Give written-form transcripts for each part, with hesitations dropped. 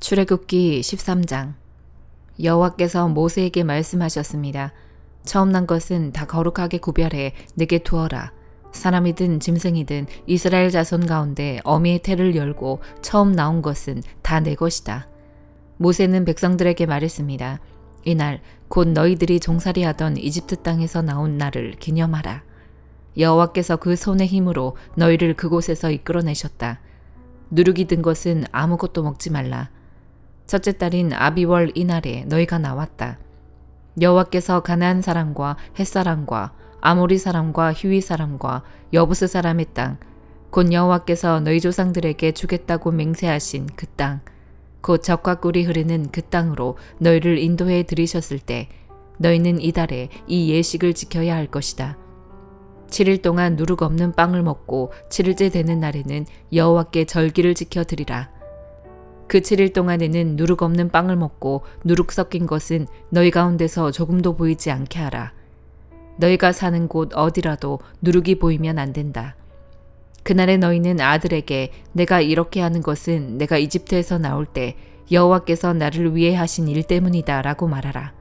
출애굽기 13장. 여호와께서 모세에게 말씀하셨습니다. 처음 난 것은 다 거룩하게 구별해 내게 두어라. 사람이든 짐승이든 이스라엘 자손 가운데 어미의 태를 열고 처음 나온 것은 다 내 것이다. 모세는 백성들에게 말했습니다. 이날 곧 너희들이 종살이하던 이집트 땅에서 나온 날을 기념하라. 여호와께서 그 손의 힘으로 너희를 그곳에서 이끌어내셨다. 누룩이 든 것은 아무것도 먹지 말라. 첫째 달인 아비월 이날에 너희가 나왔다. 여호와께서 가나안 사람과 헷 사람과 아모리 사람과 히위 사람과 여부스 사람의 땅, 곧 여호와께서 너희 조상들에게 주겠다고 맹세하신 그 땅, 곧 젖과 꿀이 흐르는 그 땅으로 너희를 인도해 들이셨을 때 너희는 이달에 이 예식을 지켜야 할 것이다. 7일 동안 누룩 없는 빵을 먹고 7일째 되는 날에는 여호와께 절기를 지켜 드리라. 그 7일 동안에는 누룩 없는 빵을 먹고 누룩 섞인 것은 너희 가운데서 조금도 보이지 않게 하라. 너희가 사는 곳 어디라도 누룩이 보이면 안 된다. 그날에 너희는 아들에게 내가 이렇게 하는 것은 내가 이집트에서 나올 때 여호와께서 나를 위해 하신 일 때문이다 라고 말하라.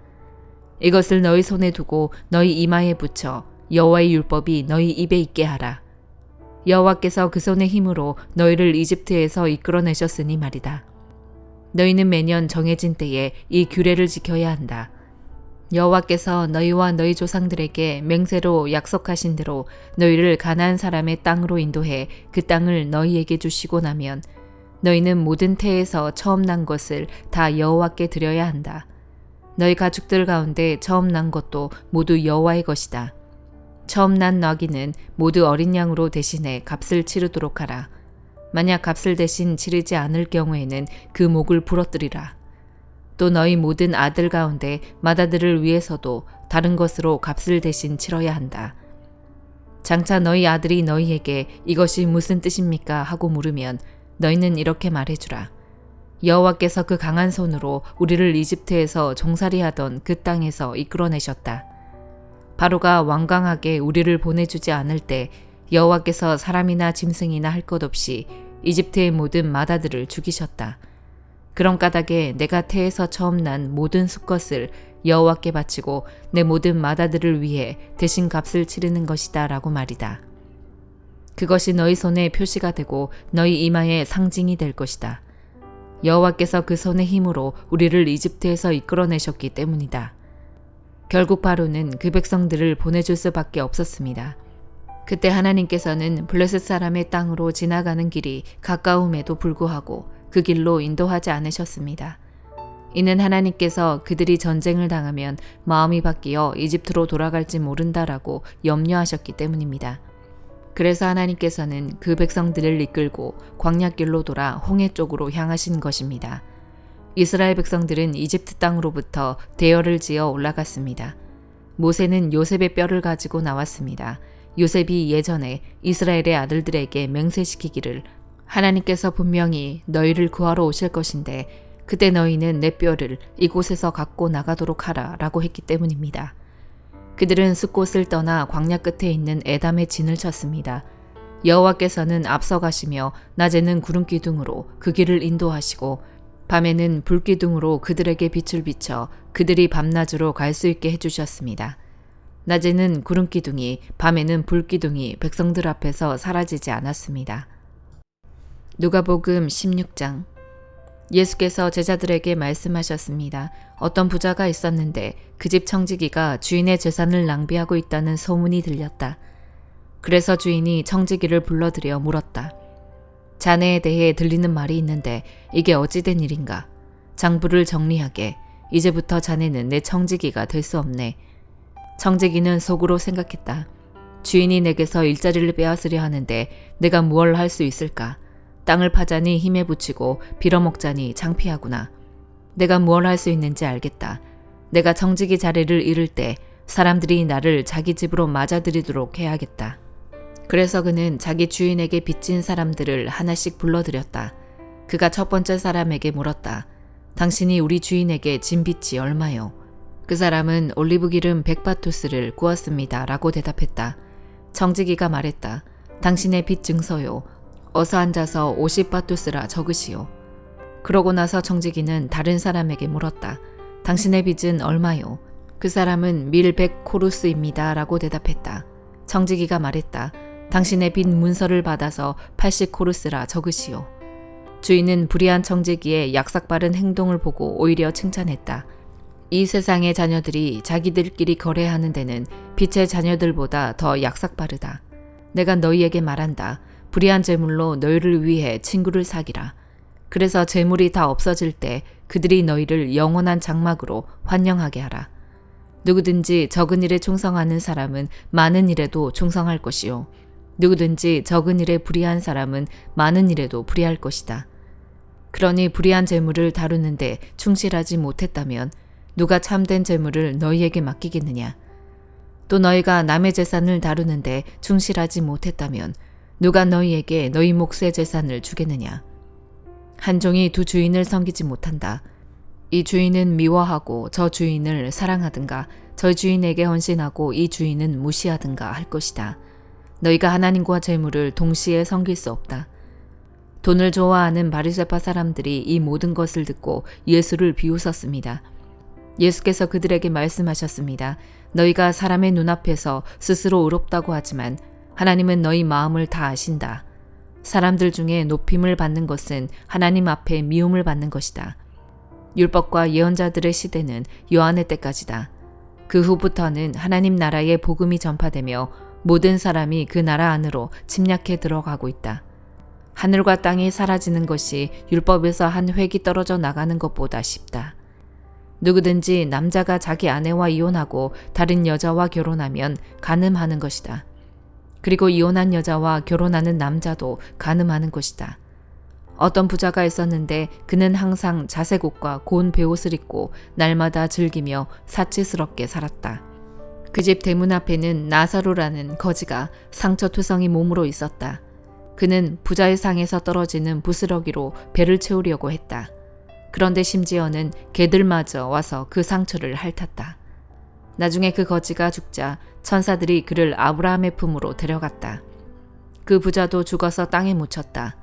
이것을 너희 손에 두고 너희 이마에 붙여 여호와의 율법이 너희 입에 있게 하라. 여호와께서 그 손의 힘으로 너희를 이집트에서 이끌어내셨으니 말이다. 너희는 매년 정해진 때에 이 규례를 지켜야 한다. 여호와께서 너희와 너희 조상들에게 맹세로 약속하신 대로 너희를 가나안 사람의 땅으로 인도해 그 땅을 너희에게 주시고 나면 너희는 모든 태에서 처음 난 것을 다 여호와께 드려야 한다. 너희 가축들 가운데 처음 난 것도 모두 여호와의 것이다. 처음 난 너귀는 모두 어린 양으로 대신해 값을 치르도록 하라. 만약 값을 대신 치르지 않을 경우에는 그 목을 부러뜨리라. 또 너희 모든 아들 가운데 맏아들을 위해서도 다른 것으로 값을 대신 치러야 한다. 장차 너희 아들이 너희에게 이것이 무슨 뜻입니까? 하고 물으면 너희는 이렇게 말해주라. 여호와께서 그 강한 손으로 우리를 이집트에서 종살이하던 그 땅에서 이끌어내셨다. 바로가 완강하게 우리를 보내주지 않을 때 여호와께서 사람이나 짐승이나 할 것 없이 이집트의 모든 맏아들을 죽이셨다. 그런 까닭에 내가 태에서 처음 난 모든 수컷을 여호와께 바치고 내 모든 맏아들을 위해 대신 값을 치르는 것이다 라고 말이다. 그것이 너희 손에 표시가 되고 너희 이마에 상징이 될 것이다. 여호와께서 그 손의 힘으로 우리를 이집트에서 이끌어내셨기 때문이다. 결국 바로는 그 백성들을 보내줄 수밖에 없었습니다. 그때 하나님께서는 블레셋 사람의 땅으로 지나가는 길이 가까움에도 불구하고 그 길로 인도하지 않으셨습니다. 이는 하나님께서 그들이 전쟁을 당하면 마음이 바뀌어 이집트로 돌아갈지 모른다라고 염려하셨기 때문입니다. 그래서 하나님께서는 그 백성들을 이끌고 광야길로 돌아 홍해 쪽으로 향하신 것입니다. 이스라엘 백성들은 이집트 땅으로부터 대열을 지어 올라갔습니다. 모세는 요셉의 뼈를 가지고 나왔습니다. 요셉이 예전에 이스라엘의 아들들에게 맹세시키기를 하나님께서 분명히 너희를 구하러 오실 것인데 그때 너희는 내 뼈를 이곳에서 갖고 나가도록 하라 라고 했기 때문입니다. 그들은 숲곳을 떠나 광야 끝에 있는 에담의 진을 쳤습니다. 여호와께서는 앞서가시며 낮에는 구름기둥으로 그 길을 인도하시고 밤에는 불기둥으로 그들에게 빛을 비춰 그들이 밤낮으로 갈 수 있게 해주셨습니다. 낮에는 구름기둥이 밤에는 불기둥이 백성들 앞에서 사라지지 않았습니다. 누가복음 16장. 예수께서 제자들에게 말씀하셨습니다. 어떤 부자가 있었는데 그 집 청지기가 주인의 재산을 낭비하고 있다는 소문이 들렸다. 그래서 주인이 청지기를 불러들여 물었다. 자네에 대해 들리는 말이 있는데 이게 어찌된 일인가? 장부를 정리하게. 이제부터 자네는 내 청지기가 될 수 없네. 청지기는 속으로 생각했다. 주인이 내게서 일자리를 빼앗으려 하는데 내가 무얼 할 수 있을까? 땅을 파자니 힘에 부치고 빌어먹자니 창피하구나. 내가 무얼 할 수 있는지 알겠다. 내가 청지기 자리를 잃을 때 사람들이 나를 자기 집으로 맞아들이도록 해야겠다. 그래서 그는 자기 주인에게 빚진 사람들을 하나씩 불러들였다. 그가 첫 번째 사람에게 물었다. 당신이 우리 주인에게 진 빚이 얼마요? 그 사람은 올리브기름 100바투스를 구웠습니다 라고 대답했다. 청지기가 말했다. 당신의 빚 증서요. 어서 앉아서 50바투스라 적으시오. 그러고 나서 청지기는 다른 사람에게 물었다. 당신의 빚은 얼마요? 그 사람은 밀 100코루스입니다 라고 대답했다. 청지기가 말했다. 당신의 빚 문서를 받아서 80코루스라 적으시오. 주인은 불의한 청지기의 약삭빠른 행동을 보고 오히려 칭찬했다. 이 세상의 자녀들이 자기들끼리 거래하는 데는 빛의 자녀들보다 더 약삭빠르다. 내가 너희에게 말한다. 불의한 재물로 너희를 위해 친구를 사귀라. 그래서 재물이 다 없어질 때 그들이 너희를 영원한 장막으로 환영하게 하라. 누구든지 적은 일에 충성하는 사람은 많은 일에도 충성할 것이요. 누구든지 적은 일에 불의한 사람은 많은 일에도 불의할 것이다. 그러니 불의한 재물을 다루는데 충실하지 못했다면 누가 참된 재물을 너희에게 맡기겠느냐? 또 너희가 남의 재산을 다루는데 충실하지 못했다면 누가 너희에게 너희 몫의 재산을 주겠느냐? 한 종이 두 주인을 섬기지 못한다. 이 주인은 미워하고 저 주인을 사랑하든가 저 주인에게 헌신하고 이 주인은 무시하든가 할 것이다. 너희가 하나님과 재물을 동시에 섬길 수 없다. 돈을 좋아하는 바리새파 사람들이 이 모든 것을 듣고 예수를 비웃었습니다. 예수께서 그들에게 말씀하셨습니다. 너희가 사람의 눈앞에서 스스로 의롭다고 하지만 하나님은 너희 마음을 다 아신다. 사람들 중에 높임을 받는 것은 하나님 앞에 미움을 받는 것이다. 율법과 예언자들의 시대는 요한의 때까지다. 그 후부터는 하나님 나라의 복음이 전파되며 모든 사람이 그 나라 안으로 침략해 들어가고 있다. 하늘과 땅이 사라지는 것이 율법에서 한 획이 떨어져 나가는 것보다 쉽다. 누구든지 남자가 자기 아내와 이혼하고 다른 여자와 결혼하면 간음하는 것이다. 그리고 이혼한 여자와 결혼하는 남자도 간음하는 것이다. 어떤 부자가 있었는데 그는 항상 자색 옷과 고운 베옷을 입고 날마다 즐기며 사치스럽게 살았다. 그 집 대문 앞에는 나사로라는 거지가 상처투성이 몸으로 있었다. 그는 부자의 상에서 떨어지는 부스러기로 배를 채우려고 했다. 그런데 심지어는 개들마저 와서 그 상처를 핥았다. 나중에 그 거지가 죽자 천사들이 그를 아브라함의 품으로 데려갔다. 그 부자도 죽어서 땅에 묻혔다.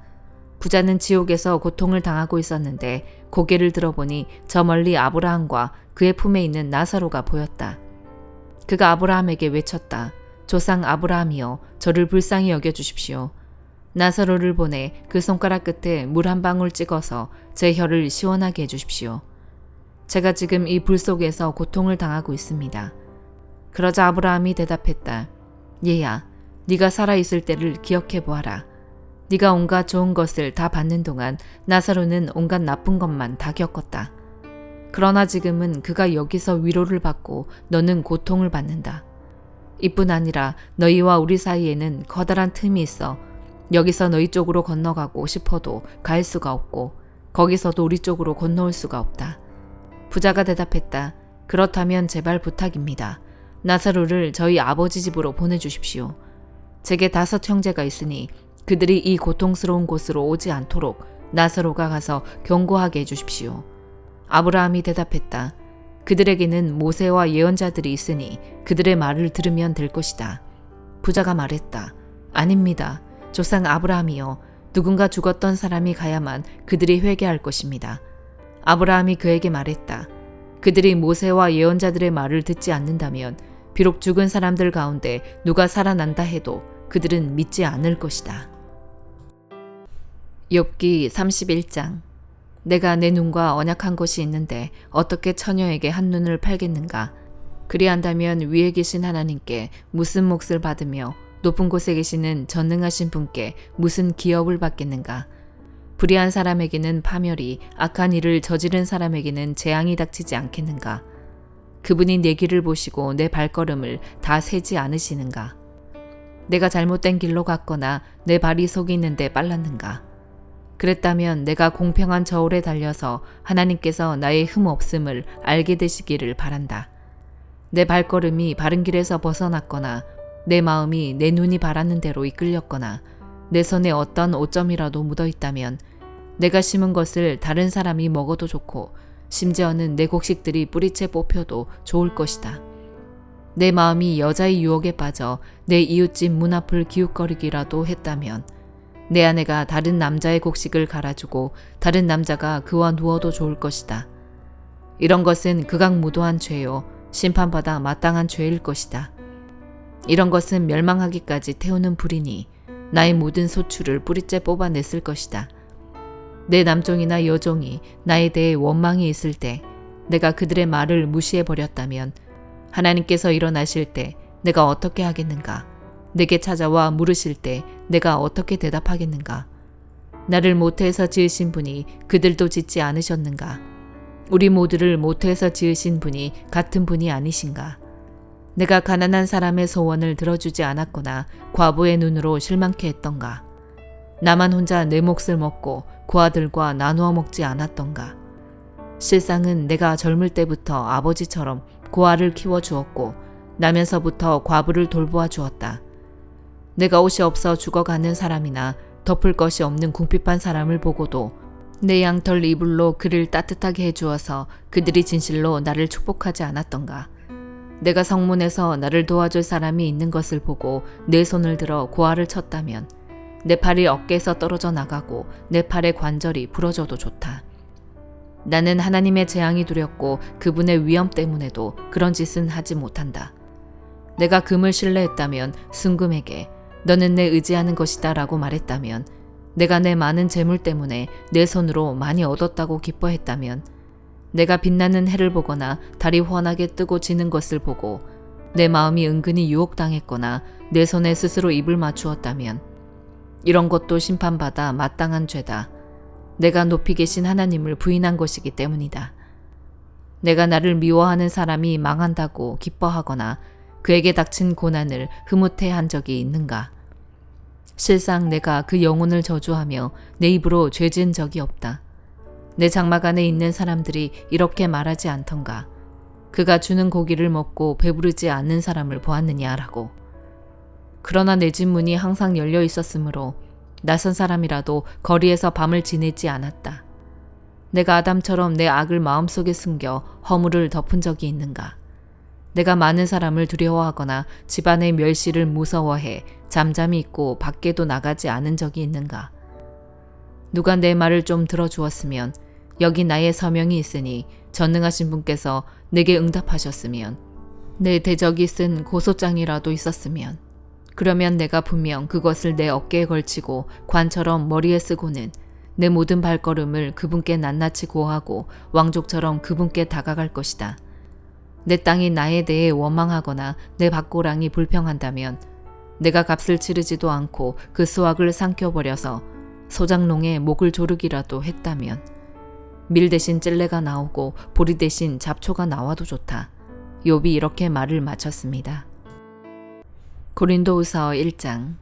부자는 지옥에서 고통을 당하고 있었는데 고개를 들어보니 저 멀리 아브라함과 그의 품에 있는 나사로가 보였다. 그가 아브라함에게 외쳤다. 조상 아브라함이여, 저를 불쌍히 여겨주십시오. 나사로를 보내 그 손가락 끝에 물 한 방울 찍어서 제 혀를 시원하게 해주십시오. 제가 지금 이 불 속에서 고통을 당하고 있습니다. 그러자 아브라함이 대답했다. 얘야, 네가 살아있을 때를 기억해 보아라. 네가 온갖 좋은 것을 다 받는 동안 나사로는 온갖 나쁜 것만 다 겪었다. 그러나 지금은 그가 여기서 위로를 받고 너는 고통을 받는다. 이뿐 아니라 너희와 우리 사이에는 커다란 틈이 있어 여기서 너희 쪽으로 건너가고 싶어도 갈 수가 없고 거기서도 우리 쪽으로 건너올 수가 없다. 부자가 대답했다. 그렇다면 제발 부탁입니다. 나사로를 저희 아버지 집으로 보내주십시오. 제게 5 형제가 있으니 그들이 이 고통스러운 곳으로 오지 않도록 나사로가 가서 경고하게 해주십시오. 아브라함이 대답했다. 그들에게는 모세와 예언자들이 있으니 그들의 말을 들으면 될 것이다. 부자가 말했다. 아닙니다. 조상 아브라함이여, 누군가 죽었던 사람이 가야만 그들이 회개할 것입니다. 아브라함이 그에게 말했다. 그들이 모세와 예언자들의 말을 듣지 않는다면 비록 죽은 사람들 가운데 누가 살아난다 해도 그들은 믿지 않을 것이다. 욥기 31장. 내가 내 눈과 언약한 것이 있는데 어떻게 처녀에게 한 눈을 팔겠는가? 그리한다면 위에 계신 하나님께 무슨 몫을 받으며 높은 곳에 계시는 전능하신 분께 무슨 기업을 받겠는가? 불의한 사람에게는 파멸이, 악한 일을 저지른 사람에게는 재앙이 닥치지 않겠는가? 그분이 내 길을 보시고 내 발걸음을 다 세지 않으시는가? 내가 잘못된 길로 갔거나 내 발이 속이 있는데 빨랐는가? 그랬다면 내가 공평한 저울에 달려서 하나님께서 나의 흠 없음을 알게 되시기를 바란다. 내 발걸음이 바른 길에서 벗어났거나 내 마음이 내 눈이 바라는 대로 이끌렸거나 내 손에 어떤 오점이라도 묻어있다면 내가 심은 것을 다른 사람이 먹어도 좋고 심지어는 내 곡식들이 뿌리채 뽑혀도 좋을 것이다. 내 마음이 여자의 유혹에 빠져 내 이웃집 문 앞을 기웃거리기라도 했다면 내 아내가 다른 남자의 곡식을 갈아주고 다른 남자가 그와 누워도 좋을 것이다. 이런 것은 극악무도한 죄요 심판받아 마땅한 죄일 것이다. 이런 것은 멸망하기까지 태우는 불이니 나의 모든 소출을 뿌리째 뽑아냈을 것이다. 내 남종이나 여종이 나에 대해 원망이 있을 때 내가 그들의 말을 무시해버렸다면 하나님께서 일어나실 때 내가 어떻게 하겠는가? 내게 찾아와 물으실 때 내가 어떻게 대답하겠는가? 나를 모태에서 지으신 분이 그들도 짓지 않으셨는가? 우리 모두를 모태에서 지으신 분이 같은 분이 아니신가? 내가 가난한 사람의 소원을 들어주지 않았거나 과부의 눈으로 실망케 했던가? 나만 혼자 내 몫을 먹고 고아들과 나누어 먹지 않았던가? 실상은 내가 젊을 때부터 아버지처럼 고아를 키워주었고 나면서부터 과부를 돌보아 주었다. 내가 옷이 없어 죽어가는 사람이나 덮을 것이 없는 궁핍한 사람을 보고도 내 양털 이불로 그를 따뜻하게 해주어서 그들이 진실로 나를 축복하지 않았던가? 내가 성문에서 나를 도와줄 사람이 있는 것을 보고 내 손을 들어 고아를 쳤다면 내 팔이 어깨에서 떨어져 나가고 내 팔의 관절이 부러져도 좋다. 나는 하나님의 재앙이 두렵고 그분의 위엄 때문에도 그런 짓은 하지 못한다. 내가 금을 신뢰했다면 순금에게 너는 내 의지하는 것이다 라고 말했다면 내가 내 많은 재물 때문에 내 손으로 많이 얻었다고 기뻐했다면 내가 빛나는 해를 보거나 달이 환하게 뜨고 지는 것을 보고 내 마음이 은근히 유혹당했거나 내 손에 스스로 입을 맞추었다면 이런 것도 심판받아 마땅한 죄다. 내가 높이 계신 하나님을 부인한 것이기 때문이다. 내가 나를 미워하는 사람이 망한다고 기뻐하거나 그에게 닥친 고난을 흐뭇해한 적이 있는가? 실상 내가 그 영혼을 저주하며 내 입으로 죄 지은 적이 없다. 내 장막 안에 있는 사람들이 이렇게 말하지 않던가? 그가 주는 고기를 먹고 배부르지 않는 사람을 보았느냐라고. 그러나 내 집 문이 항상 열려 있었으므로 낯선 사람이라도 거리에서 밤을 지내지 않았다. 내가 아담처럼 내 악을 마음속에 숨겨 허물을 덮은 적이 있는가? 내가 많은 사람을 두려워하거나 집안의 멸시를 무서워해 잠잠히 있고 밖에도 나가지 않은 적이 있는가? 누가 내 말을 좀 들어주었으면 여기 나의 서명이 있으니 전능하신 분께서 내게 응답하셨으면 내 대적이 쓴 고소장이라도 있었으면 그러면 내가 분명 그것을 내 어깨에 걸치고 관처럼 머리에 쓰고는 내 모든 발걸음을 그분께 낱낱이 고하고 왕족처럼 그분께 다가갈 것이다. 내 땅이 나에 대해 원망하거나 내 밭고랑이 불평한다면 내가 값을 치르지도 않고 그 수확을 삼켜버려서 소작농의 목을 조르기라도 했다면 밀 대신 찔레가 나오고 보리 대신 잡초가 나와도 좋다. 욥이 이렇게 말을 마쳤습니다. 고린도후서 1장.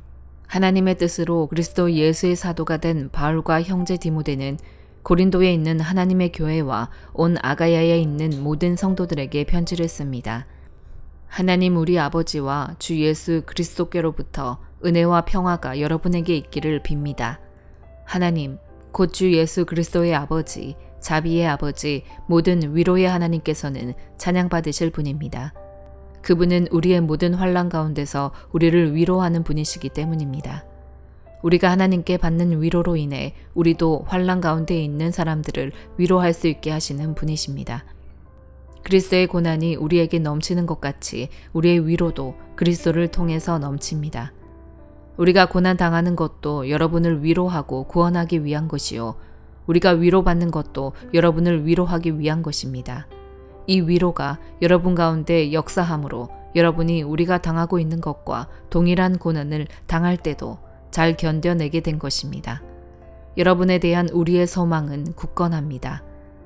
하나님의 뜻으로 그리스도 예수의 사도가 된 바울과 형제 디모데는 고린도에 있는 하나님의 교회와 온 아가야에 있는 모든 성도들에게 편지를 씁니다. 하나님 우리 아버지와 주 예수 그리스도께로부터 은혜와 평화가 여러분에게 있기를 빕니다. 하나님, 곧 주 예수 그리스도의 아버지, 자비의 아버지, 모든 위로의 하나님께서는 찬양받으실 분입니다. 그분은 우리의 모든 환난 가운데서 우리를 위로하는 분이시기 때문입니다. 우리가 하나님께 받는 위로로 인해 우리도 환난 가운데 있는 사람들을 위로할 수 있게 하시는 분이십니다. 그리스도의 고난이 우리에게 넘치는 것 같이 우리의 위로도 그리스도를 통해서 넘칩니다. 우리가 고난 당하는 것도 여러분을 위로하고 구원하기 위한 것이요. 우리가 위로받는 것도 여러분을 위로하기 위한 것입니다. 이 위로가 여러분 가운데 역사함으로 여러분이 우리가 당하고 있는 것과 동일한 고난을 당할 때도 잘 견뎌내게 된 것입니다. 여러분에 대한 우리의 소망은 굳건합니다.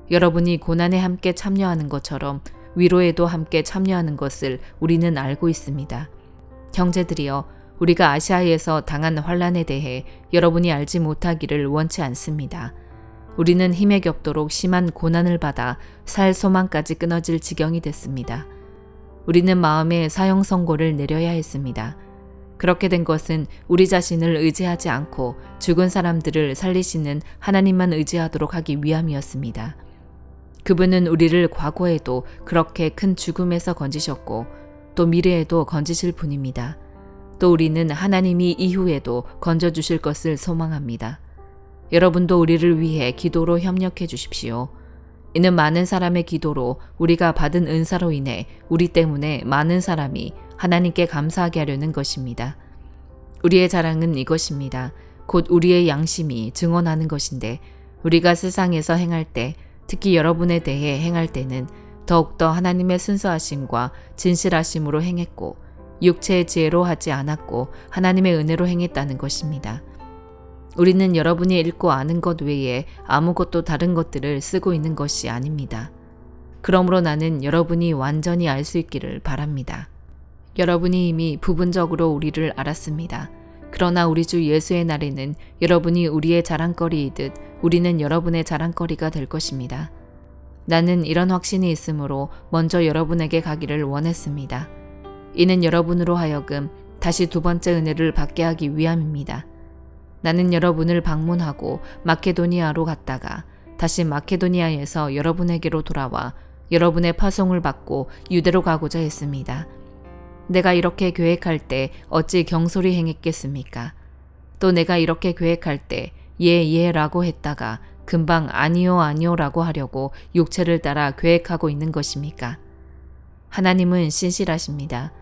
여러분이 고난에 함께 참여하는 것처럼 위로에도 함께 참여하는 것을 우리는 알고 있습니다. 형제들이여, 우리가 아시아에서 당한 환난에 대해 여러분이 알지 못하기를 원치 않습니다. 우리는 힘에 겹도록 심한 고난을 받아 살 소망까지 끊어질 지경이 됐습니다. 우리는 마음에 사형 선고를 내려야 했습니다. 그렇게 된 것은 우리 자신을 의지하지 않고 죽은 사람들을 살리시는 하나님만 의지하도록 하기 위함이었습니다. 그분은 우리를 과거에도 그렇게 큰 죽음에서 건지셨고 또 미래에도 건지실 분입니다. 또 우리는 하나님이 이후에도 건져주실 것을 소망합니다. 여러분도 우리를 위해 기도로 협력해 주십시오. 이는 많은 사람의 기도로 우리가 받은 은사로 인해 우리 때문에 많은 사람이 하나님께 감사하게 하려는 것입니다. 우리의 자랑은 이것입니다. 곧 우리의 양심이 증언하는 것인데 우리가 세상에서 행할 때, 특히 여러분에 대해 행할 때는 더욱더 하나님의 순수하심과 진실하심으로 행했고 육체의 지혜로 하지 않았고 하나님의 은혜로 행했다는 것입니다. 우리는 여러분이 읽고 아는 것 외에 아무것도 다른 것들을 쓰고 있는 것이 아닙니다. 그러므로 나는 여러분이 완전히 알 수 있기를 바랍니다. 여러분이 이미 부분적으로 우리를 알았습니다. 그러나 우리 주 예수의 날에는 여러분이 우리의 자랑거리이듯 우리는 여러분의 자랑거리가 될 것입니다. 나는 이런 확신이 있으므로 먼저 여러분에게 가기를 원했습니다. 이는 여러분으로 하여금 다시 두 번째 은혜를 받게 하기 위함입니다. 나는 여러분을 방문하고 마케도니아로 갔다가 다시 마케도니아에서 여러분에게로 돌아와 여러분의 파송을 받고 유대로 가고자 했습니다. 내가 이렇게 계획할 때 어찌 경솔히 행했겠습니까? 또 내가 이렇게 계획할 때 예라고 했다가 금방 아니요라고 하려고 육체를 따라 계획하고 있는 것입니까? 하나님은 신실하십니다.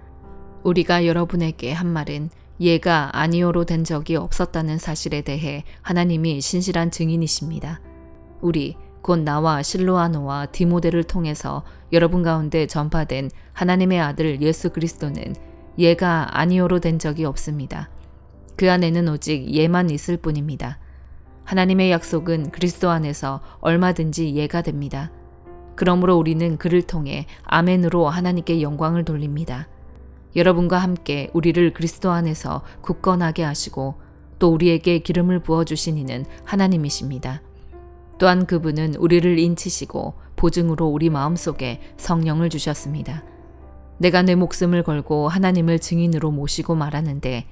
우리가 여러분에게 한 말은 예가 아니요로 된 적이 없었다는 사실에 대해 하나님이 신실한 증인이십니다. 우리 곧 나와 실로아노와 디모데를 통해서 여러분 가운데 전파된 하나님의 아들 예수 그리스도는 예가 아니요로 된 적이 없습니다. 그 안에는 오직 예만 있을 뿐입니다. 하나님의 약속은 그리스도 안에서 얼마든지 예가 됩니다. 그러므로 우리는 그를 통해 아멘으로 하나님께 영광을 돌립니다. 여러분과 함께 우리를 그리스도 안에서 굳건하게 하시고 또 우리에게 기름을 부어주신 이는 하나님이십니다. 또한 그분은 우리를 인치시고 보증으로 우리 마음속에 성령을 주셨습니다. 내가 내 목숨을 걸고 하나님을 증인으로 모시고 말하는데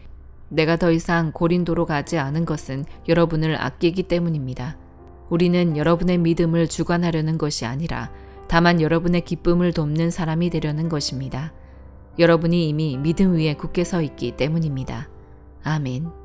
내가 더 이상 고린도로 가지 않은 것은 여러분을 아끼기 때문입니다. 우리는 여러분의 믿음을 주관하려는 것이 아니라 다만 여러분의 기쁨을 돕는 사람이 되려는 것입니다. 여러분이 이미 믿음 위에 굳게 서 있기 때문입니다. 아멘.